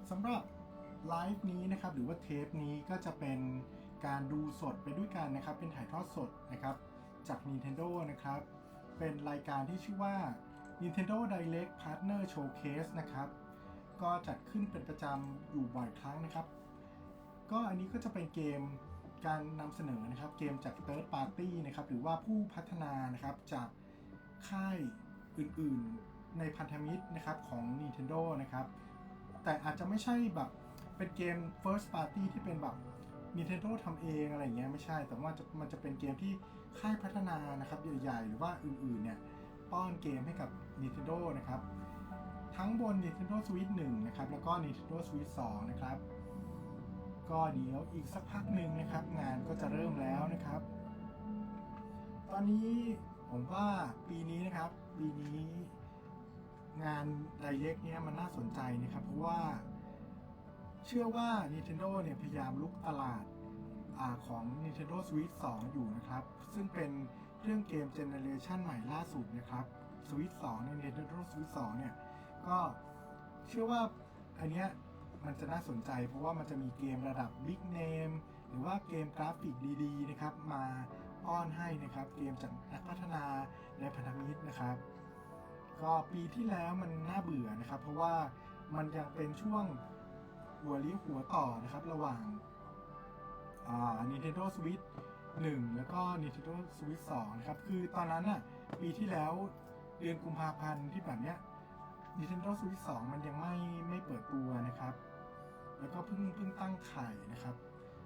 สำหรับไลฟ์นี้นะครับหรือว่าเทปนี้ก็จะเป็นการดูสดไปด้วยกันนะครับเป็นถ่ายทอดสดนะครับจาก Nintendo นะครับเป็นรายการที่ชื่อว่า Nintendo Direct Partner Showcase นะครับก็จัดขึ้นเป็นประจำอยู่บ่อยครั้งนะครับก็อันนี้ก็จะเป็นเกมการนำเสนอนะครับเกมจาก Third Party นะครับหรือว่าผู้พัฒนานะครับจากค่ายอื่นๆในพันธมิตรนะครับของ Nintendo นะครับแต่อาจจะไม่ใช่แบบเป็นเกม First Party ที่เป็นแบบ Nintendo ทำเองอะไรอย่างเงี้ยไม่ใช่แต่ว่ามันจะเป็นเกมที่ค่ายพัฒนานะครับใหญ่ๆหรือว่าอื่นๆเนี่ยป้อนเกมให้กับ Nintendo นะครับทั้งบน Nintendo Switch 1 นะครับแล้วก็ Nintendo Switch 2 นะครับก็เดี๋ยวอีกสักพักหนึ่งนะครับงานก็จะเริ่มแล้วนะครับตอนนี้ผมว่าปีนี้นะครับปีนี้งาน Direct เนี่ยมันน่าสนใจนะครับเพราะว่าเชื่อว่า Nintendo เนี่ยพยายามลุกตลาดของ Nintendo Switch 2 อยู่นะครับซึ่งเป็นเครื่องเกมเจเนอเรชันใหม่ล่าสุดนะครับ Switch 2 ใน Nintendo Switch 2 เนี่ยก็เชื่อว่าอันเนี้ยมันจะน่าสนใจเพราะว่ามันจะมีเกมระดับ Big Name หรือว่าเกมกราฟิกดีๆนะครับมาป้อนให้นะครับเกมจากนักพัฒนาและพันธมิตรนะครับก็ปีที่แล้วมันน่าเบื่อนะครับเพราะว่ามันยังเป็นช่วงหัวเลี้ยวหัวต่อนะครับระหว่างNintendo Switch 1 แล้วก็ Nintendo Switch 2 นะครับคือตอนนั้นน่ะปีที่แล้วเดือนกุมภาพันธ์ที่แบบเนี้ย Nintendo Switch 2 มันยังไม่เปิดตัวนะครับแล้วก็เพิ่งตั้งไข่นะครับ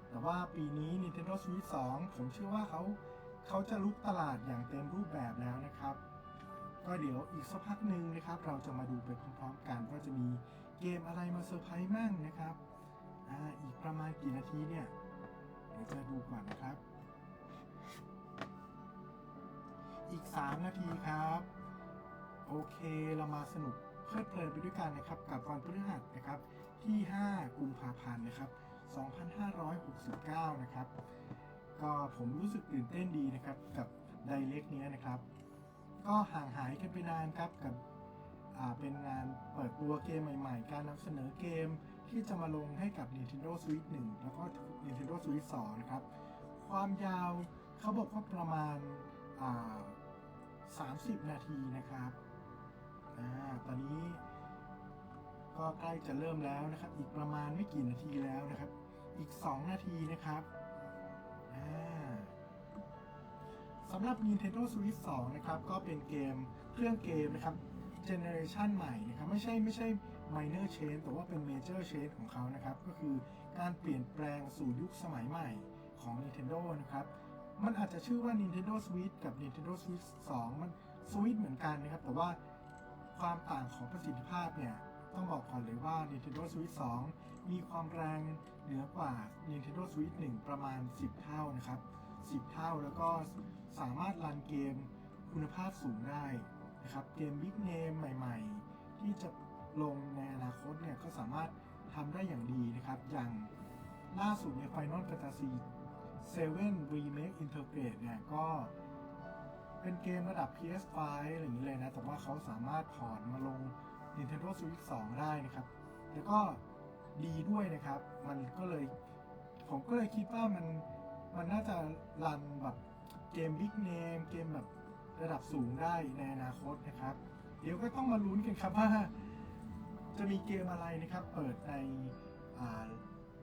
แต่ว่าปีนี้ Nintendo Switch 2 ผมเชื่อว่าเขาจะลุกตลาดอย่างเต็มรูปแบบแล้วนะครับก็เดี๋ยวอีกสักพักหนึ่งนะครับเราจะมาดูไปพร้อมๆกันว่าจะมีเกมอะไรมาเซอร์ไพรส์มั่งนะครับอีกประมาณกี่นาทีเนี่ยเดี๋ยวจะดูก่อนนะครับอีก3นาทีครับโอเคเรามาสนุกเพลิดเพลินไปด้วยกันนะครับกับวันพฤหัสนะครับที่5กุมภาพันธ์นะครับ2569นะครับก็ผมรู้สึกตื่นเต้นดีนะครับกับไดเรกนี้นะครับก็ห่างหายกันไปนานครับกับเป็นงานเปิดตัวเกมใหม่ๆการนำเสนอเกมที่จะมาลงให้กับ Nintendo Switch 1 แล้วก็ Nintendo Switch 2 นะครับความยาวเขาบอกว่าประมาณ30 นาทีนะครับตอนนี้ก็ใกล้จะเริ่มแล้วนะครับอีกประมาณไม่กี่นาทีแล้วนะครับอีก2นาทีนะครับสำหรับ Nintendo Switch 2 นะครับก็เป็นเครื่องเกมนะครับเจเนอเรชันใหม่นะครับไม่ใช่ minor change แต่ว่าเป็น major change ของเขานะครับก็คือการเปลี่ยนแปลงสู่ยุคสมัยใหม่ของ Nintendo นะครับมันอาจจะชื่อว่า Nintendo Switch กับ Nintendo Switch 2 มัน Switch เหมือนกันนะครับแต่ว่าความต่างของประสิทธิภาพเนี่ยต้องบอกก่อนเลยว่า Nintendo Switch 2 มีความแรงเหนือกว่า Nintendo Switch 1 ประมาณ10 เท่านะครับ10 เท่าแล้วก็สามารถรันเกมคุณภาพสูงได้นะครับเกม Big Name ใหม่ๆที่จะลงในอนาคตเนี่ยก็สามารถทำได้อย่างดีนะครับอย่างล่าสุดใน Final Fantasy 7 Remake Integrate เนี่ยก็เป็นเกมระดับ PS5 อะไรอย่างนี้เลยนะแต่ว่าเขาสามารถพอร์ตมาลง Nintendo Switch 2 ได้นะครับแล้วก็ดีด้วยนะครับผมก็เลยคิดว่ามันน่าจะรันแบบเกม Big Name เกมแบบระดับสูงได้ในอนาคตนะครับเดี๋ยวก็ต้องมาลุ้นกันครับว่าจะมีเกมอะไรนะครับเปิดใน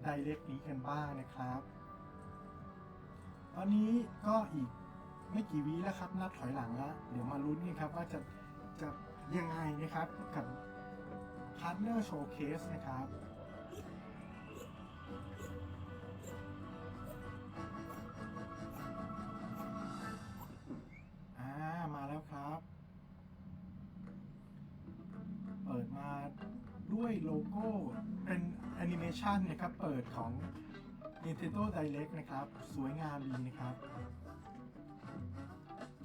Direct นี้กันบ้างนะครับตอนนี้ก็อีกไม่กี่วิแล้วครับนับถอยหลังแล้วเดี๋ยวมาลุ้นกันครับว่าจะยังไงนะครับกับ Partner Showcase นะครับมาแล้วครับเปิดมาด้วยโลโก้เป็นแอนิเมชันนะครับเปิดของ Nintendo Direct นะครับสวยงามดีนะครับ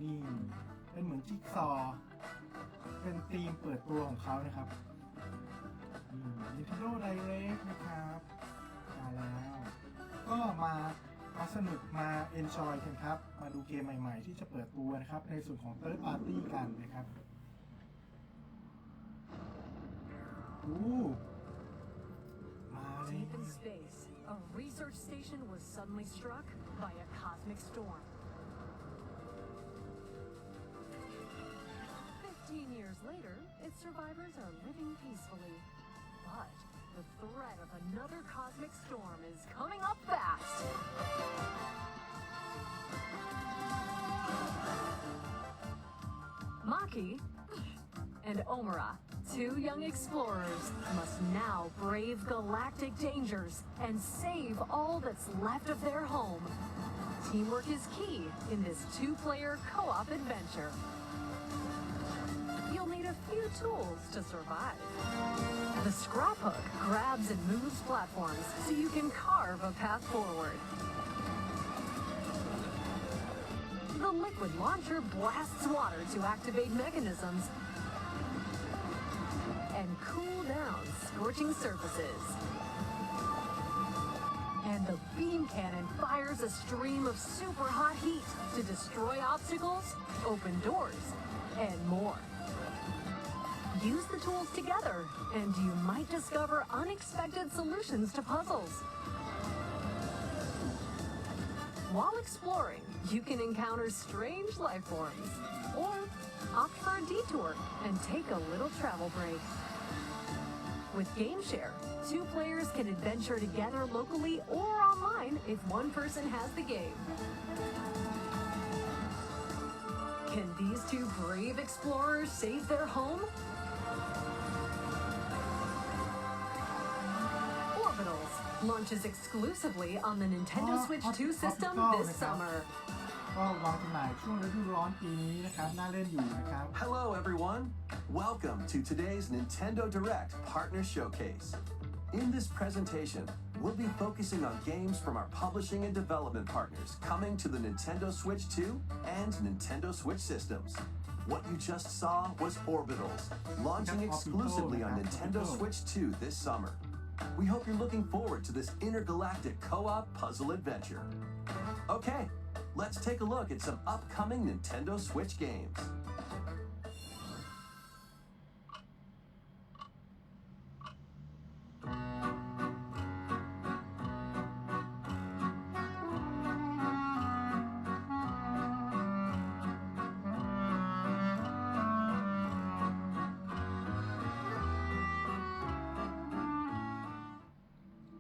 นี่เป็นเหมือนจิ๊กซอว์เป็นธีมเปิดตัวของเขานะครับNintendo Direct นะครับมาแล้วก็มาสนุกมา enjoy กันครับมาดูเกมใหม่ๆที่จะเปิดตัวนะครับในส่วนของ Third Party กันนะครับ space, a research station was suddenly struck by a cosmic storm. 15 years later, its survivors are living peacefully. But the threat of another cosmic storm is coming up fast. Maki and Omura, two young explorers, must now brave galactic dangers and save all that's left of their home. Teamwork is key in this two-player co-op adventure. You'll need a few tools to survive. The scrap hook grabs and moves platforms so you can carve a path forward. The liquid launcher blasts water to activate mechanisms and cool down scorching surfaces. And the beam cannon fires a stream of super hot heat to destroy obstacles, open doors, and more. Use the tools together, and you might discover unexpected solutions to puzzles. While exploring, you can encounter strange life forms, or opt for a detour and take a little travel break. With GameShare, two players can adventure together locally or online if one person has the game. Can these two brave explorers save their home? Orbitals launches exclusively on the Nintendo Switch 2 system this summer. ก็วางจำหน่ายช่วงฤดูร้อนปีนี้นะครับน่าเล่นอยู่นะครับ Hello everyone! Welcome to today's Nintendo Direct Partner Showcase. In this presentation, we'll be focusing on games from our publishing and development partners coming to the Nintendo Switch 2 and Nintendo Switch systems. What you just saw was Orbitals, launching exclusively on Nintendo Switch 2 this summer. We hope you're looking forward to this intergalactic co-op puzzle adventure. Okay, let's take a look at some upcoming Nintendo Switch games.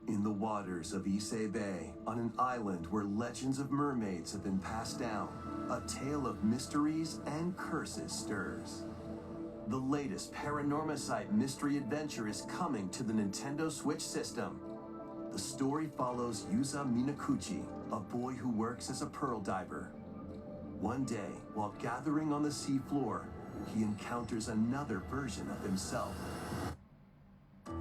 In the waters of Issei Bay, on an island where legends of mermaids have been passed down, a tale of mysteries and curses stirs. The latest Paranormacite mystery adventure is coming to the Nintendo Switch system. The story follows Yuza Minakuchi, a boy who works as a pearl diver. One day, while gathering on the seafloor, he encounters another version of himself.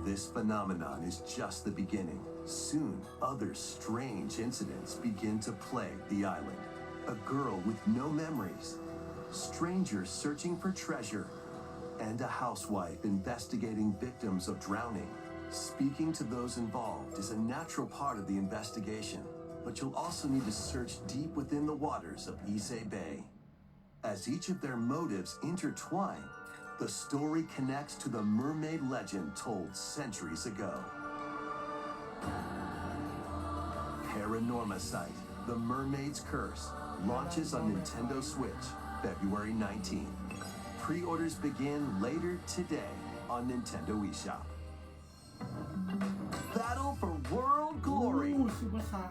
This phenomenon is just the beginning. Soon, other strange incidents begin to plague the island. A girl with no memories, strangers searching for treasure, and a housewife investigating victims of drowning. Speaking to those involved is a natural part of the investigation, but you'll also need to search deep within the waters of Issei Bay. As each of their motives intertwine, the story connects to the mermaid legend told centuries ago. Paranormacite, The Mermaid's Curse, launches on Nintendo Switch, February 19th. Pre-orders begin later today on Nintendo eShop. Battle for World Glory! ซูเปอร์ซับ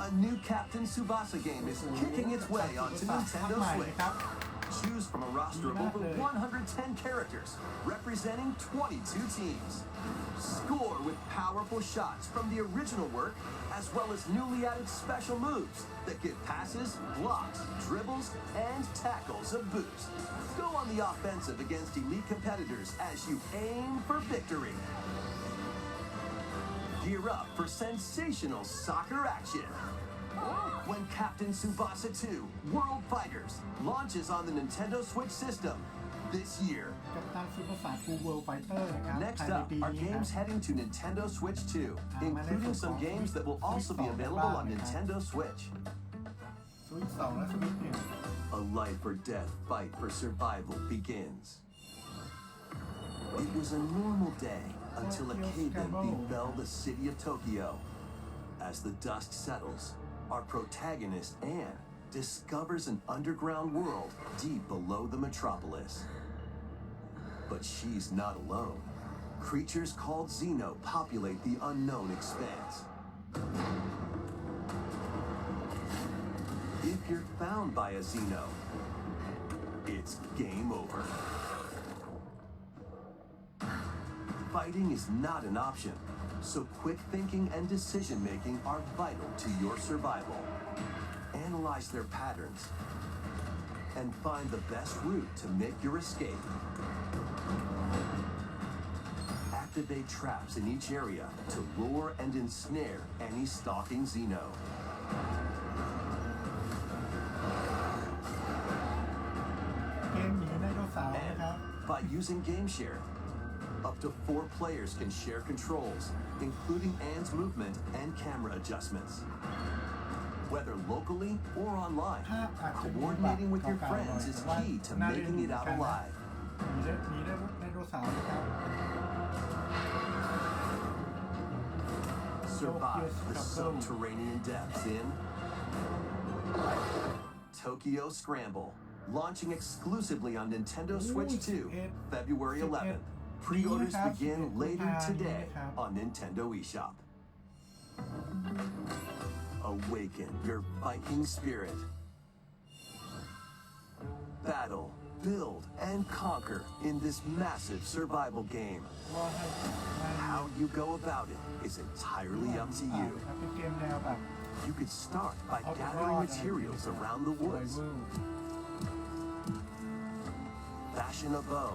A new Captain Tsubasa game is kicking its way onto Nintendo ใหม่ Switch. ครับ Choose from a roster of over 110 characters representing 22 teams. Score with powerful shots from the original work, as well as newly added special moves that give passes, blocks, dribbles, and tackles a boost. Go on the offensive against elite competitors as you aim for victory. Gear up for sensational soccer action. When Captain Tsubasa 2 World Fighters launches on the Nintendo Switch system this year. กัปตันซูเปอร์ซับฟูเวิลด์ไฟเตอร์นะครับ Next ภายใน up ปี are นี้ครับ games heading to Nintendo Switch 2, including some games that will also be available on Nintendo Switch. สวิตช์2และสวิตช์1 A life or death fight for survival begins. It was a normal day until a cave-in befell the city of Tokyo. As the dust settles, our protagonist, Anne, discovers an underground world deep below the metropolis. But she's not alone. Creatures called Xeno populate the unknown expanse. If you're found by a Xeno, it's game over. Fighting is not an option, so quick thinking and decision-making are vital to your survival. Analyze their patterns and find the best route to make your escape. Activate traps in each area to lure and ensnare any stalking Xeno. เกมหนีไดโนเสาร์นะครับ By using Game Share, up to 4 players can share controls, including Anne's movement and camera adjustments. Whether locally or online, ภาพอาจจะมีแบบ coordinating with your เก่าๆหน่อย friends is แต่ว่า key to น่าเล่น making ดี it เหมือน out กันนะ alive. หนีไดโนเสาร์นะครับ Survive the subterranean depths in Tokyo Scramble, launching exclusively on Nintendo Switch 2, February 11th. Pre-orders begin later today on Nintendo eShop. Awaken your Viking spirit. Battle, build, and conquer in this massive survival game. ว่าให้ How you go about it is entirely up to you. เป็นเกมแนวแบบ You could start by gathering materials around the woods, fashion a bow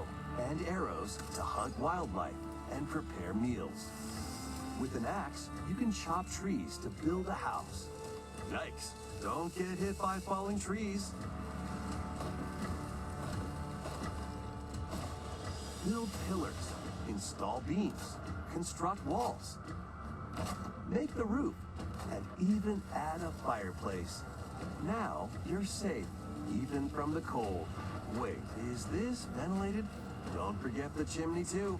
and arrows to hunt wildlife and prepare meals. With an axe, you can chop trees to build a house. Yikes, don't get hit by falling trees. Build pillars, install beams, construct walls, make the roof, and even add a fireplace. Now you're safe, even from the cold. Wait, is this ventilated? Don't forget the chimney too.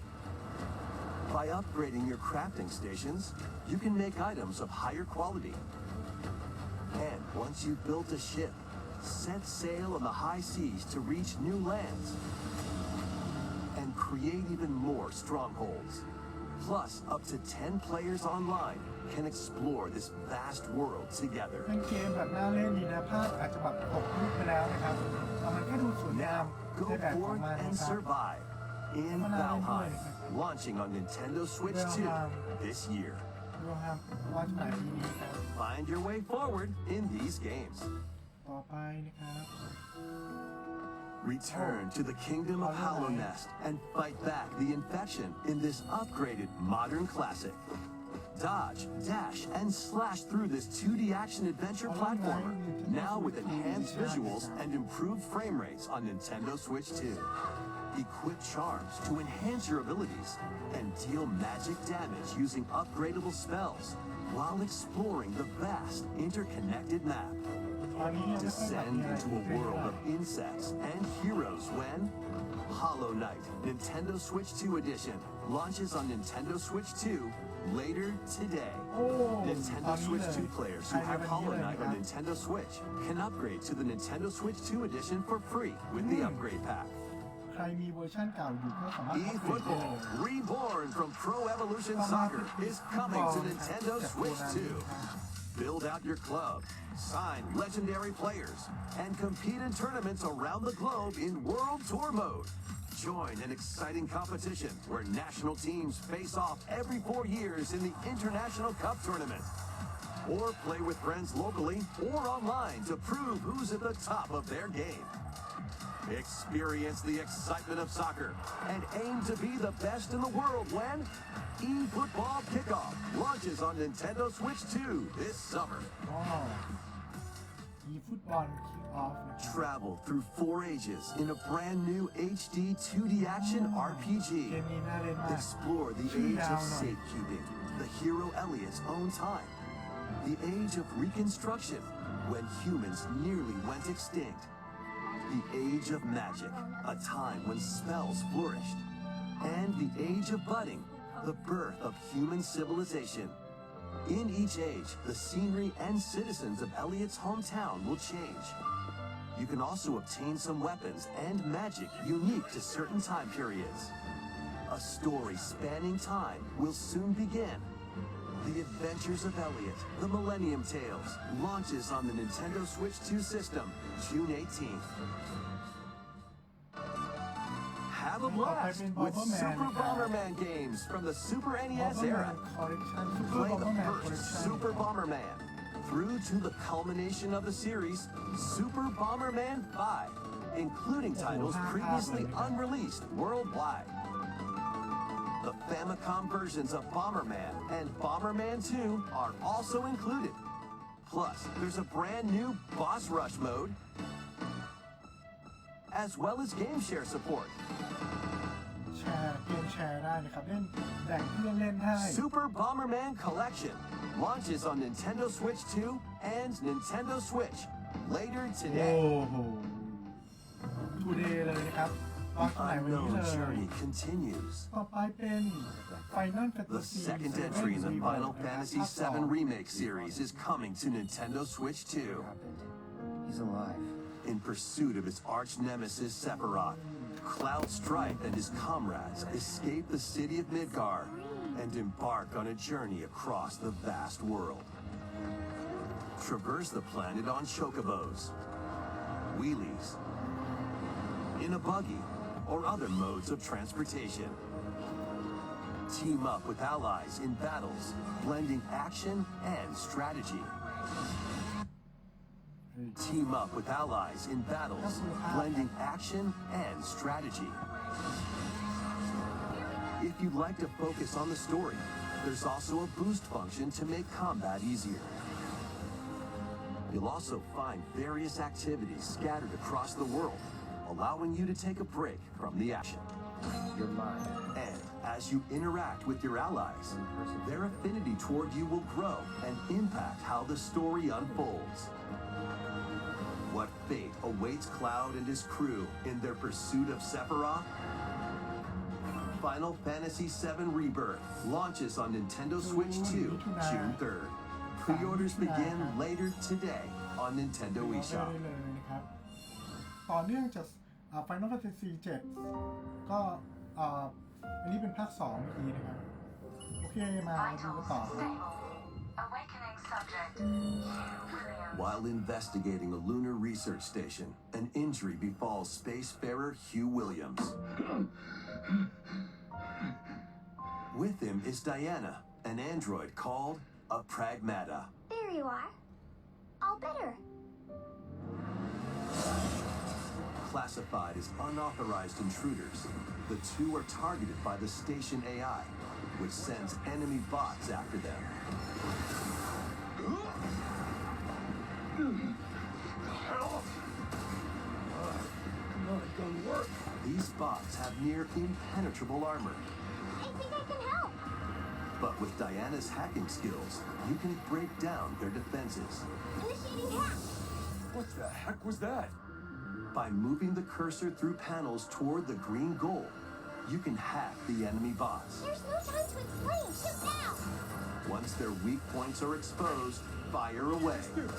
By upgrading your crafting stations, you can make items of higher quality. And once you've built a ship, set sail on the high seas to reach new lands and create even more strongholds. Plus, up to 10 players online can explore this vast world together. เป็นเกมแบบน่าเล่นดีนะภาพอาจจะแบบตกรูปไปแล้วนะครับแต่มันก็ดูสวยงาม Now, go ในแบบของ forth มัน and นะครับ survive in Valheim, launching on Nintendo Switch 2 this year. ดูครับว่าจะไหนปีนี้ครับ Find your way forward in these games. ต่อไปนะครับ Return to the kingdom of Hollow Nest and fight back the infection in this upgraded modern classic. Dodge, dash, and slash through this 2D action-adventure platformer, now with enhanced visuals and improved frame rates on Nintendo Switch 2. Equip charms to enhance your abilities and deal magic damage using upgradable spells while exploring the vast interconnected map. ตอนนี้ยังไม่ค่อยแบบ Descend มีอะไร into ตื่ a นเต้น world เท่าไหร่ of insects and heroes when Hollow Knight Nintendo Switch 2 Edition launches on Nintendo Switch 2 later today. โอ้ Nintendo ตอนนี้ Switch เลย 2 players ภา who ยใน have วันนี้ Hollow เลยนะ Knight ค on รับ Nintendo Switch can upgrade to the Nintendo Switch 2 Edition for free with the upgrade pack. ใครมีเวอร์ชันเก่าอยู่ก็สามารถอัปเกรดได้เล eFootball ย Reborn from Pro Evolution Soccer is coming to Nintendo Switch 2. Build out your club, sign legendary players, and compete in tournaments around the globe in World Tour mode. Join an exciting competition where national teams face off every 4 years in the International Cup Tournament. Or play with friends locally or online to prove who's at the top of their game. Experience the excitement of soccer and aim to be the best in the world when eFootball Kickoff launches on Nintendo Switch 2 this summer. อ๋อมีฟุตบอลคิกออฟนะครับ Travel through 4 ages in a brand new HD 2D action เก RPG. มนี้น่าเล่นมาก Explore the age of safekeeping, the hero Elliot's own time, the age of reconstruction when humans nearly went extinct, the age of magic, a time when spells flourished, and the age of budding, the birth of human civilization. In each age, the scenery and citizens of Elliot's hometown will change. You can also obtain some weapons and magic unique to certain time periods. A story spanning time will soon begin. The Adventures of Elliot, The Millennium Tales, launches on the Nintendo Switch 2 system, June 18th. Have a blast with Super Bomberman games from the Super NES era. Play the first Super Bomberman through to the culmination of the series, Super Bomberman 5, including titles previously unreleased worldwide. The Famicom versions of Bomberman and Bomberman 2 are also included. Plus, there's a brand new Boss Rush mode, as well as Game Share support. แชร์เกมแชร์ได้นะครับเล่นแบ่งเพื่อนเล่นได้ Super Bomberman Collection launches on Nintendo Switch 2 and Nintendo Switch later โอ้ today. โหทูเดย์เลยนะครับตอน The ไหนวันนี้ unknown เลย journey continues. ต่อไปเป็น Final The Fantasy second entry in the Final Fantasy VII Remake series is coming to Nintendo Switch 2. He's alive. In pursuit of his arch nemesis Sephiroth, Cloud Strife and his comrades escape the city of Midgar and embark on a journey across the vast world. Traverse the planet on chocobos, wheelies, in a buggy, or other modes of transportation. Team up with allies in battles, blending action and strategy. Team up with allies in battles, blending action and strategy. If you'd like to focus on the story, there's also a boost function to make combat easier. You'll also find various activities scattered across the world, allowing you to take a break from the action. You're mine. And as you interact with your allies, their affinity toward you will grow and impact how the story unfolds. What fate awaits Cloud and his crew in their pursuit of Sephiroth? Final Fantasy VII Rebirth launches on Nintendo Switch 2, June 3rd. Pre-orders begin later today on Nintendo ได้ eShop. เลยนะครับต่อเนื่องจาก Final Fantasy 7 ก็อันนี้เป็นภาค2เมื่อกี้นะครับโอเคมาดูกันต่อ Awakening subject. While investigating a lunar research station, an injury befalls spacefarer Hugh Williams. With him is Diana, an android called a Pragmata. There you are. All better. Classified as unauthorized intruders, the two are targeted by the station AI, which sends enemy bots after them. These bots have near impenetrable armor. I think I can help. But with Diana's hacking skills, you can break down their defenses. Initiating hack. What the heck was that? By moving the cursor through panels toward the green goal, you can hack the enemy bots. There's no time to explain. Shoot now. Once their weak points are exposed, fire away. Blast it.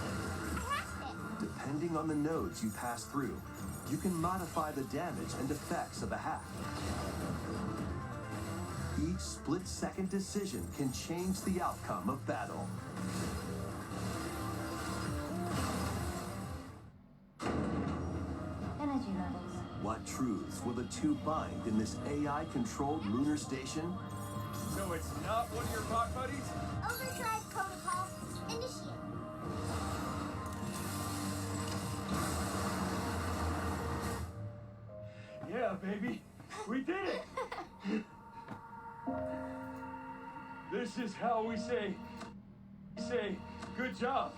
Depending on the nodes you pass through, you can modify the damage and effects of a hack. Each split-second decision can change the outcome of battle. Energy levels. What truths will the two find in this AI-controlled lunar station? So it's not one of your bot buddies? Overdrive protocol. Initiate. Yeah, baby. We did it. This is how we say good job.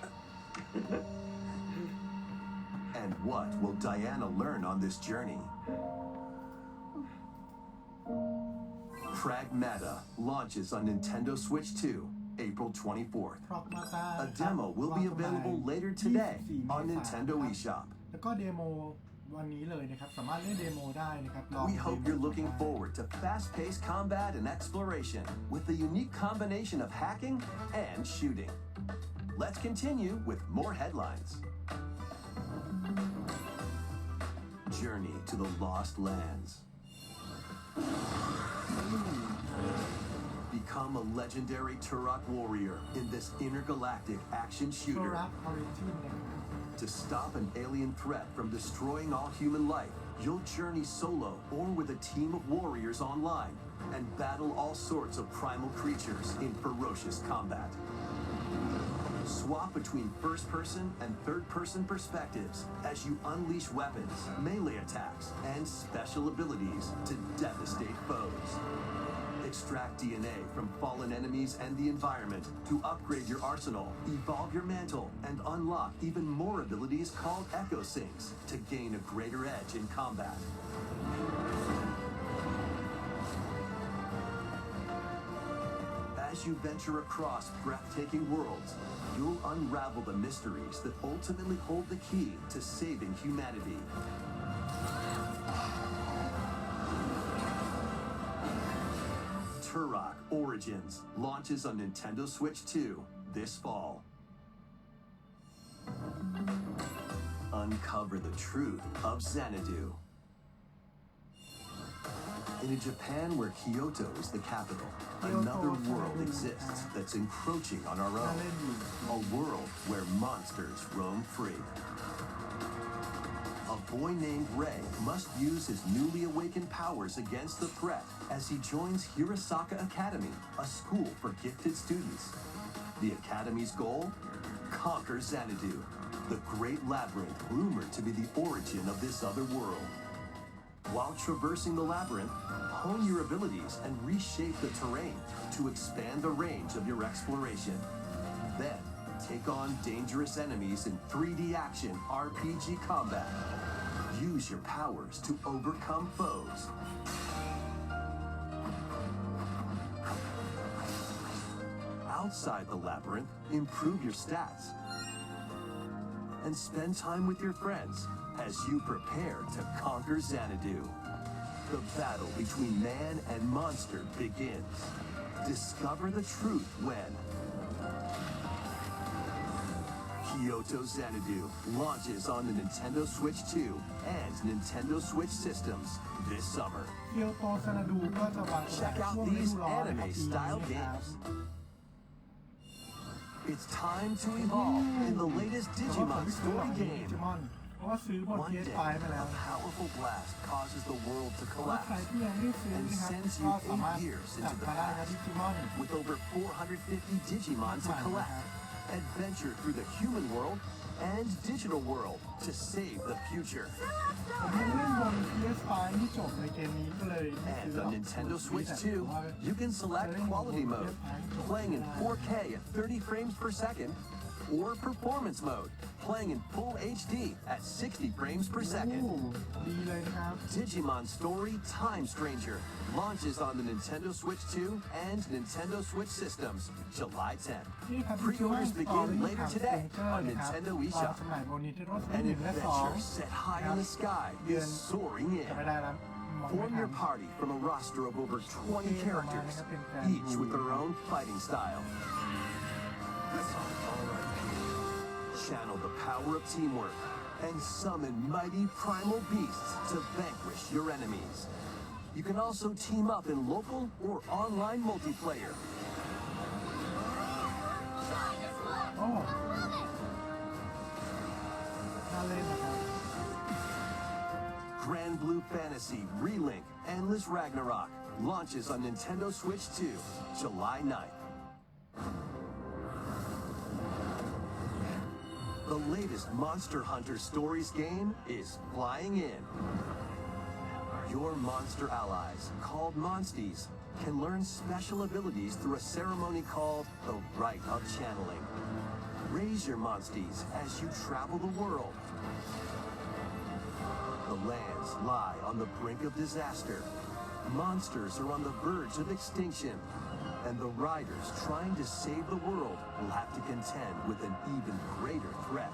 And what will Diana learn on this journey? Pragmata launches on Nintendo Switch 2, April 24th. พรอกมาตา A demo will be available later today on Nintendo eShop. แล้วก็เดโม วันนี้เลยนะครับสามารถเล่นเดโมได้นะครับลอง We hope you're looking forward to fast-paced combat and exploration with the unique combination of hacking and shooting. Let's continue with more headlines. Journey to the Lost Lands. Become a legendary Turok warrior in this intergalactic action โซ shooter. รักออริจินนะครับ To stop an alien threat from destroying all human life, you'll journey solo or with a team of warriors online and battle all sorts of primal creatures in ferocious combat. Swap between first-person and third-person perspectives as you unleash weapons, melee attacks, and special abilities to devastate foes. Extract DNA from fallen enemies and the environment to upgrade your arsenal, evolve your mantle, and unlock even more abilities called Echo Sinks to gain a greater edge in combat. As you venture across breathtaking worlds, you'll unravel the mysteries that ultimately hold the key to saving humanity. Turok Origins launches on Nintendo Switch 2 this fall. Uncover the truth of Xanadu. In a Japan where Kyoto is the capital, another world exists that's encroaching on our น่า own. เล่นอยู่ A world where monsters roam free. A boy named Ray must use his newly awakened powers against the threat as he joins Hirosaka Academy, a school for gifted students. The academy's goal? Conquer Xanadu, the great labyrinth rumored to be the origin of this other world. While traversing the labyrinth, hone your abilities and reshape the terrain to expand the range of your exploration. Then, take on dangerous enemies in 3D action RPG combat. Use your powers to overcome foes. Outside the labyrinth, improve your stats. And spend time with your friends as you prepare to conquer Xanadu. The battle between man and monster begins. Discover the truth when Kyoto Xanadu launches on the Nintendo Switch 2 and Nintendo Switch systems this summer. เกียวโตซานาดูก็จะวางขาย Check ช่ out วงฤ these ดูร้อนนะครับ anime ปีนี้ style นะครับ games. It's time to evolve in the latest แต่ว่าผม Digimon ไม่ซื้อหรอก story ดิจิ game. มอนเพราะว่าซื้อบน One PS5 day, มาแล้ว a powerful blast causes the world to แต่ว่าใคร collapse. ที่ยังไม่ซื้อนะครับ And sends ก็ you สามารถ 8 years จัด into the มาได้นะ past. ดิจิมอน With over 450 Digimon to collect, adventure through the human world and digital world to save the future. ผมยังเล่นบน PS5 ที่จบในเกมนี้ก็เลยไม่ซื้อ And หรอก on Nintendo Switch 2, you can select quality mode, playing in 4K at 30 frames per second, or performance mode, playing in full HD at 60 frames per โอ้ second. ดีเลยนะครับ Digimon Story Time Stranger launches on the Nintendo Switch 2 and Nintendo Switch systems July 10th. นี่ครับ Pre-orders begin later today on นะครับ Nintendo วาง eShop. จำหน่ายบน Nintendo Switch An 1 และ adventure set high in the sky is soaring 2จะไม่ in. ได้แล้วมองไม่ Form ทั your น party from a roster of over 20 characters, each with their own fighting style. Channel the power of teamwork and summon mighty primal beasts to vanquish your enemies. You can also team up in local or online multiplayer. โอ้น่าเล่นนะครับ Grand Blue Fantasy Relink Endless Ragnarok launches on Nintendo Switch 2, July 9th. The latest Monster Hunter Stories game is flying in. Your monster allies, called Monsties, can learn special abilities through a ceremony called the Rite of Channeling. Raise your Monsties as you travel the world. The lands lie on the brink of disaster. Monsters are on the verge of extinction. And the riders trying to save the world will have to contend with an even greater threat.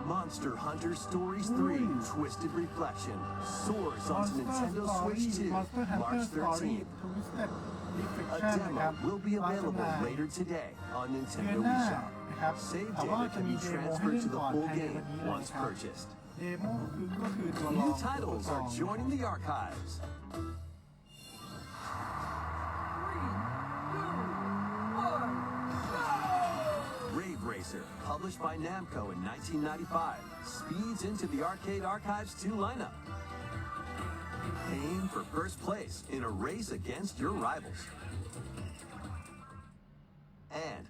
Monster Hunter Stories 3 Twisted Reflection soars onto Monster Nintendo Story Switch 2 Monster Hunter March Story 13th. Twisted A Reflection นะครับ demo will be วางจำห available น่าย later today on เดือน Nintendo หน้า eShop. นะครับ Save แต่ว่า data จะ can มี be เดโมให้ transferred เล่น to the ก่อน full ภายใน game วันนี้เลย once ครับ purchased. เดโมก็คือตัวรอง New titles are joining the archives. Rave Racer, published by Namco in 1995, speeds into the Arcade Archives 2 lineup. Aim for first place in a race against your rivals. And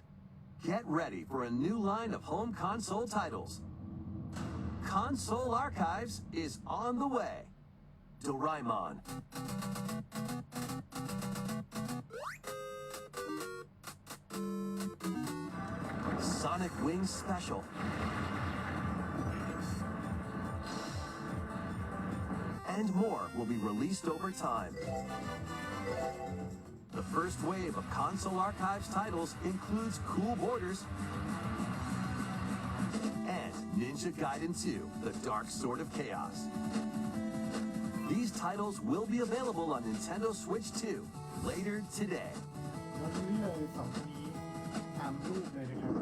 get ready for a new line of home console titles. Console Archives is on the way. Doraemon. Sonic Wings Special. And more will be released over time. The first wave of Console Archives titles includes Cool Borders and Ninja Gaiden 2, The Dark Sword of Chaos. These titles will be available on Nintendo Switch 2 later today. แล้วนี่เลยสองคนนี้ตามรูปเลยนะครับ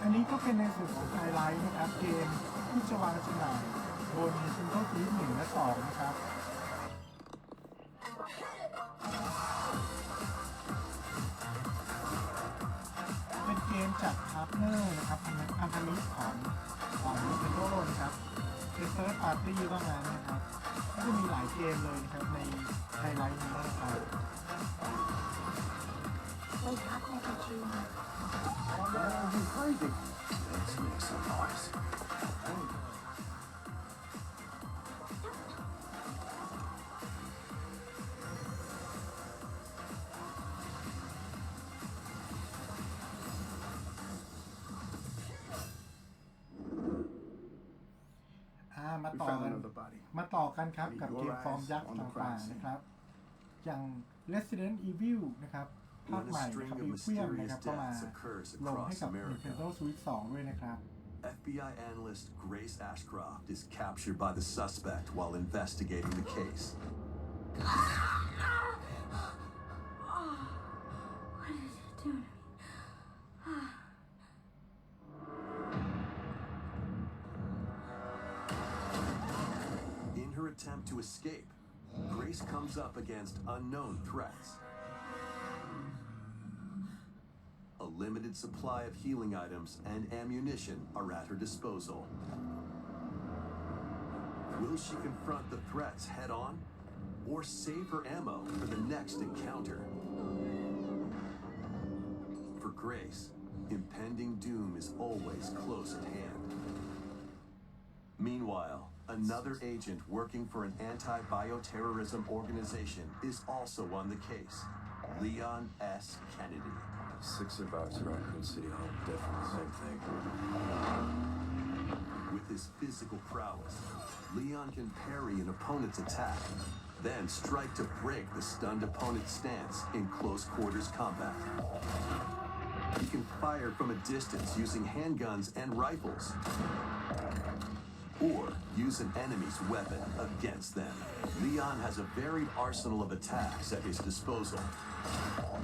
อันนี้ก็เป็นในส่วนของไฮไลท์นะครับเกมที่จะวางจำหน่ายบน Nintendo Switch 1 และ 2 นะครับ เป็นเกมจากพาร์ทเนอร์นะครับพันธมิตรของ Nintendo นะครับเป็น Third Party ว่างั้นนะครับก็จะมีหลายเกมเลยนะครับในไฮไลท์นี้นะครับ Wake up, Pikachu. Are you crazy? Let's make some noise. มาต่อกันครับกับเกมฟอร์มยักษ์ต่างๆนะครับอย่าง Resident Evil นะครับภาคใหม่นะครับอีเวียมนะครับก็มาลงให้กับ Nintendo Switch 2 ด้วยนะครับ FBI analyst Grace Ashcroft is captured by the suspect while investigating the case. What did it do to me? In her attempt to escape, Grace comes up against unknown threats. A limited supply of healing items and ammunition are at her disposal. Will she confront the threats head on or save her ammo for the next encounter? For Grace, impending doom is always close at hand. Meanwhile, another agent working for an anti-bioterrorism organization is also on the case, Leon S. Kennedy. 6 bucks at Raccoon City Hall, definitely the same thing. With his physical prowess, Leon can parry an opponent's attack, then strike to break the stunned opponent's stance in close quarters combat. He can fire from a distance using handguns and rifles. or use an enemy's weapon against them. Leon has a varied arsenal of attacks at his disposal.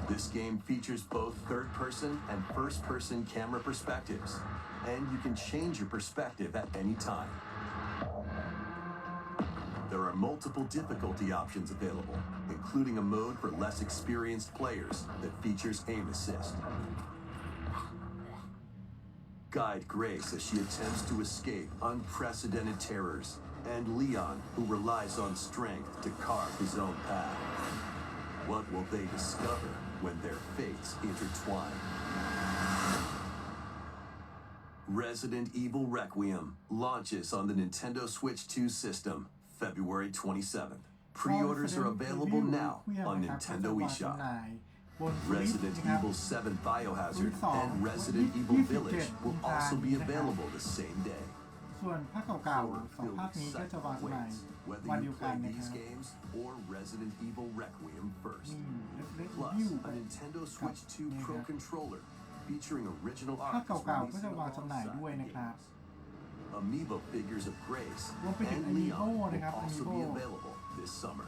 This game features both third-person and first-person camera perspectives, and you can change your perspective at any time. There are multiple difficulty options available, including a mode for less experienced players that features aim assist. Guide Grace as she attempts to escape unprecedented terrors, and Leon, who relies on strength to carve his own path. What will they discover when their fates intertwine? Resident Evil Requiem launches on the Nintendo Switch 2 system February 27th. Pre-orders are available now on Nintendo eShop. Resident Evil 7 Biohazard and Resident Evil Village will also be available the same day. ส่วนภาคเก่าๆสองภาคนี้ก็จะวางจำหน่าย Whether วัน you เดียวกัน play นะค these รับ games or Resident Evil Requiem first. เล็ก Plus, ๆยิ้ว a Nintendo Switch 2 Pro controller featuring original ภาค art is เก่าๆก็ releasing จะวางจำหน่าย alongside ด้วย the นะครับ games. Amiibo figures of Grace รวมไปถึง and Leon Amiibo will นะครับ also be Amiibo available this summer.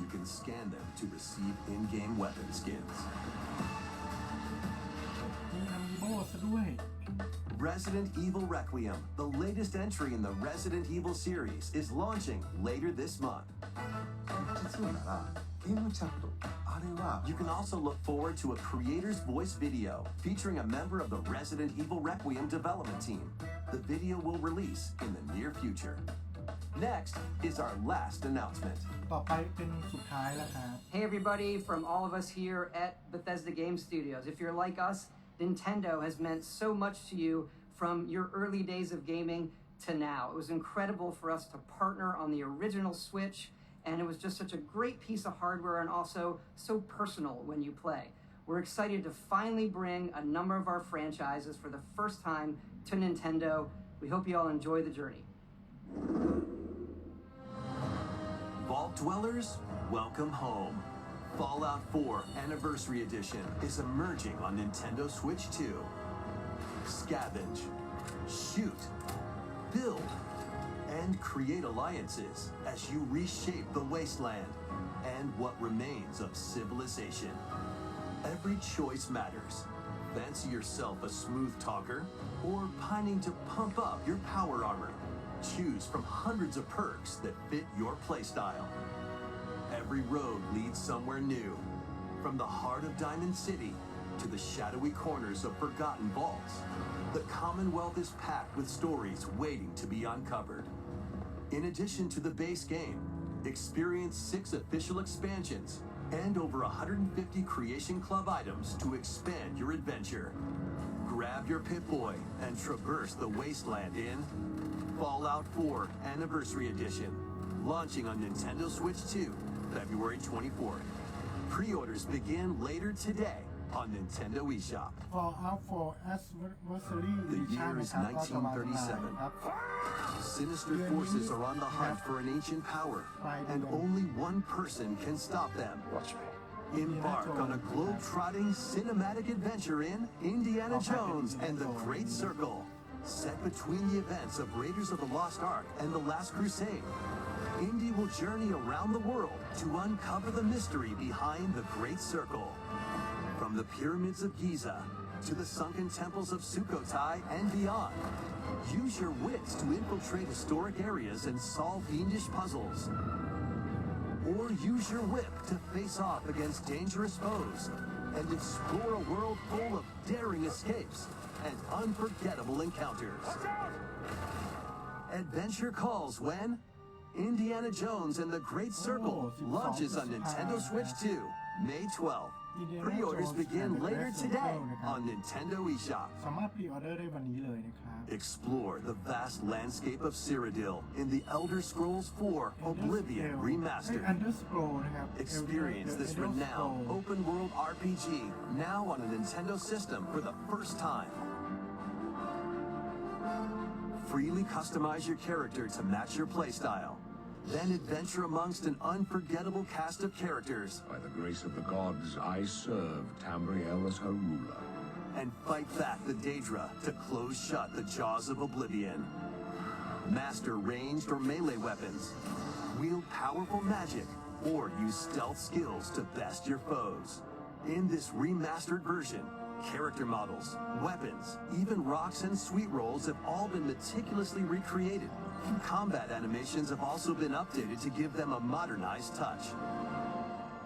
You can scan them to receive in-game weapon skins. มี Amiibo ซะด้วย Resident Evil Requiem, the latest entry in the Resident Evil series, is launching later this month. 実はならゲームチャットあれは You can also look forward to a creator's voice video featuring a member of the Resident Evil Requiem development team. The video will release in the near future. Next is our last announcement. ต่อไปเป็นสุดท้ายแล้วครับ Hey everybody, from all of us here at Bethesda Game Studios. If you're like us, Nintendo has meant so much to you from your early days of gaming to now. It was incredible for us to partner on the original Switch, and it was just such a great piece of hardware and also so personal when you play. We're excited to finally bring a number of our franchises for the first time to Nintendo. We hope you all enjoy the journey. Vault Dwellers, welcome home. Fallout 4 Anniversary Edition is emerging on Nintendo Switch 2. Scavenge, shoot, build, and create alliances as you reshape the wasteland and what remains of civilization. Every choice matters. Fancy yourself a smooth talker or pining to pump up your power armor? Choose from hundreds of perks that fit your playstyle. Every road leads somewhere new, from the heart of Diamond City to the shadowy corners of forgotten vaults. The Commonwealth is packed with stories waiting to be uncovered. In addition to the base game, experience 6 official expansions and over 150 Creation Club items to expand your adventure. Grab your Pip-Boy and traverse the wasteland in Fallout 4 Anniversary Edition, launching on Nintendo Switch 2, February 24th. Pre-orders begin later today on Nintendo eShop. Fallout 4 Anniversary The Edition year นะ is ครับก็จะวางจำหน่าย 1937. ครับ Sinister forces are on the hunt for an ancient power, and only one person can stop them. Watch me Embark on a globe-trotting cinematic adventure in Indiana Jones and the Great Circle. Set between the events of Raiders of the Lost Ark and the Last Crusade, Indy will journey around the world to uncover the mystery behind the Great Circle. From the pyramids of Giza to the sunken temples of Sukhothai and beyond, use your wits to infiltrate historic areas and solve fiendish puzzles. Or use your whip to face off against dangerous foes and explore a world full of daring escapes and unforgettable encounters. Adventure calls when Indiana Jones and the Great Circle launches on Nintendo Switch 2, May 12th. Pre-orders begin later today on Nintendo eShop. สามารถพรีออเดอร์ได้วันนี้เลยนะครับ Explore the vast landscape of Cyrodiil in the Elder Scrolls 4 Oblivion Remastered. Underscroll นะครับ Experience this renowned open-world RPG now on a Nintendo system for the first time. Freely customize your character to match your playstyle. Then adventure amongst an unforgettable cast of characters. by the grace of the gods I serve Tamriel as her ruler. And fight back the Daedra to close shut the jaws of Oblivion. master ranged or melee weapons, wield powerful magic, or use stealth skills to best your foes. In this remastered version, character models, weapons, even rocks and sweet rolls have all been meticulously recreated. Combat animations have also been updated to give them a modernized touch.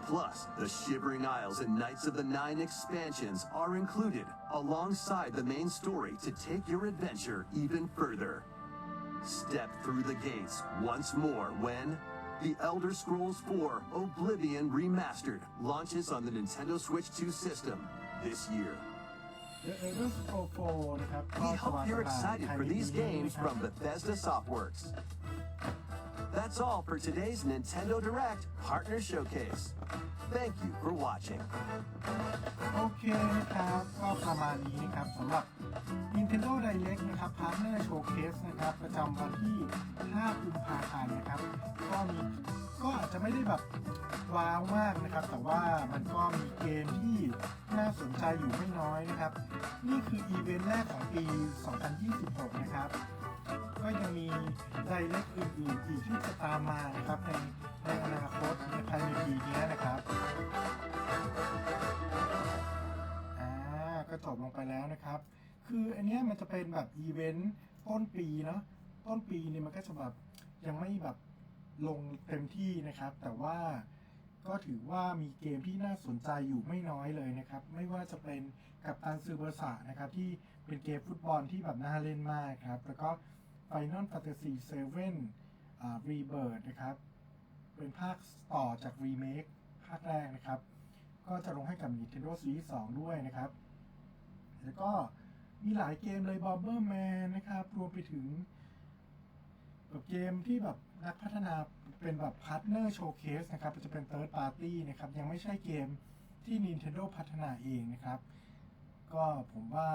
Plus, the Shivering Isles and Knights of the Nine expansions are included alongside the main story to take your adventure even further. Step through the gates once more when The Elder Scrolls 4 Oblivion Remastered launches on the Nintendo Switch 2 system this year. The Elder Scrolls 4 นะครับ We hope you're excited for these games from Bethesda Softworks. That's all for today's Nintendo Direct Partner Showcase. Thank you for watching. โอเคนะครับก็ประมาณนี้นะครับสำหรับ Nintendo Direct นะครับ Partner Showcase นะครับประจำวันที่5กุมภาพันธ์นะครับก็อาจจะไม่ได้แบบว้าวมากนะครับแต่ว่ามันก็มีเกมที่น่าสนใจอยู่ไม่น้อยนะครับนี่คืออีเวนต์แรกของปี 2026 นะครับก็ยังมี Direct อื่นๆอีกที่จะตามมานะครับในอนาคตภายในปีนี้นะครับก็จบลงไปแล้วนะครับคืออันนี้มันจะเป็นแบบอีเวนต์ต้นปีเนาะต้นปีนี่มันก็จะแบบยังไม่แบบลงเต็มที่นะครับแต่ว่าก็ถือว่ามีเกมที่น่าสนใจอยู่ไม่น้อยเลยนะครับไม่ว่าจะเป็นกัปตันซือเบอร์สะนะครับที่เป็นเกมฟุตบอลที่แบบน่าเล่นมากครับแล้วก็ Final Fantasy 7 Rebirth นะครับเป็นภาคต่อจากรีเมคภาคแรกนะครับก็จะลงให้กับ Nintendo Switch 2 ด้วยนะครับแล้วก็มีหลายเกมเลย Bomberman นะครับรวมไปถึงแบบเกมที่แบบนักพัฒนาเป็นแบบ Partner Showcase นะครับจะเป็น Third Party นะครับยังไม่ใช่เกมที่ Nintendo พัฒนาเองนะครับก็ผมว่า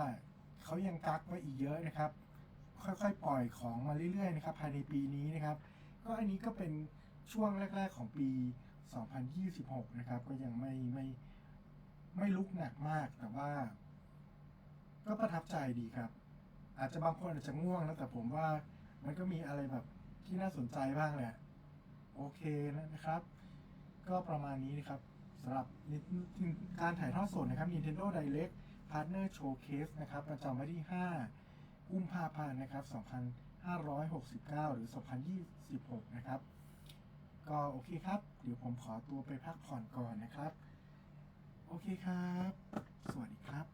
เขายังกักไว้อีกเยอะนะครับค่อยๆปล่อยของมาเรื่อยๆนะครับภายในปีนี้นะครับก็อันนี้ก็เป็นช่วงแรกๆของปี 2026 นะครับก็ยังไม่ลุกหนักมากแต่ว่าก็ประทับใจดีครับอาจจะบางคนอาจจะง่วงนะแต่ผมว่ามันก็มีอะไรแบบที่น่าสนใจบ้างแหละโอเคนะครับก็ประมาณนี้นะครับสำหรับการถ่ายทอดสดนะครับ Nintendo Direct Partner Showcase นะครับประจำวันที่5กุมภาพันธ์นะครับ2569หรือ2026นะครับก็โอเคครับเดี๋ยวผมขอตัวไปพักผ่อนก่อนนะครับโอเคครับสวัสดีครับ